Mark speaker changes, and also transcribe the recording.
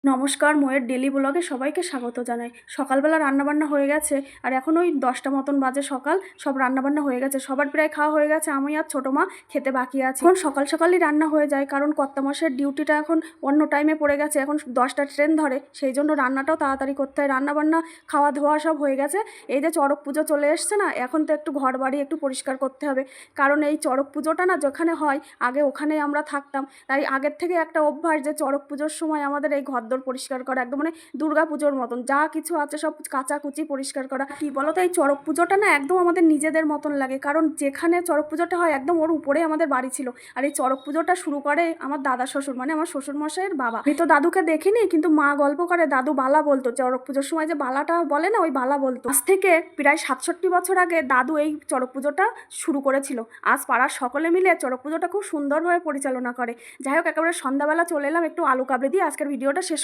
Speaker 1: নমস্কার, ময়ের ডেলি ব্লগে সবাইকে স্বাগত জানাই। সকালবেলা রান্নাবান্না হয়ে গেছে আর এখন ওই 10টা মতন বাজে সকাল। সব রান্নাবান্না হয়ে গেছে, সবার প্রায় খাওয়া হয়ে গেছে, আমি আর ছোটো মা খেতে বাকি আছে। এখন সকাল সকালই রান্না হয়ে যায়, কারণ কর্তামশাইয়ের ডিউটিটা এখন অন্য টাইমে পড়ে গেছে, এখন 10টা ট্রেন ধরে, সেই জন্য রান্নাটাও তাড়াতাড়ি করতে হয়। রান্নাবান্না খাওয়া ধোয়া সব হয়ে গেছে। এই যে চড়ক পুজো চলে এসছে না, এখন তো একটু ঘর বাড়ি একটু পরিষ্কার করতে হবে, কারণ এই চড়ক পুজোটা না যেখানে হয় আগে ওখানেই আমরা থাকতাম, তাই আগের থেকে একটা অভ্যাস যে চড়ক পুজোর সময় আমাদের এই ঘরদোর পরিষ্কার করা, একদম মানে দুর্গা পুজোর মতন যা কিছু আছে সব কাচাকুচি পরিষ্কার করা। কি বলতো, এই চড়ক পুজোটা না একদম আমাদের নিজেদের মতন লাগে, কারণ যেখানে চড়ক পুজোটা হয় একদম ওর উপরে আমাদের বাড়ি ছিল। আর এই চড়ক পুজোটা শুরু করে আমার দাদা শ্বশুর, মানে আমার শ্বশুর মশাইয়ের বাবা। আমি তো দাদুকে দেখিনি, কিন্তু মা গল্প করে দাদু বালা বলতো, চড়ক পুজোর সময় যে বালাটা বলে না, ওই বালা বলতো। আজ থেকে প্রায় 67 বছর আগে দাদু এই চড়ক পুজোটা শুরু করেছিল। আজ পাড়ার সকলে মিলে চড়ক পুজোটা খুব সুন্দরভাবে পরিচালনা করে। যাই হোক, একেবারে সন্ধ্যাবেলা চলে এলাম একটু আলু কাবলি দিয়ে আজকের ভিডিওটা শেষ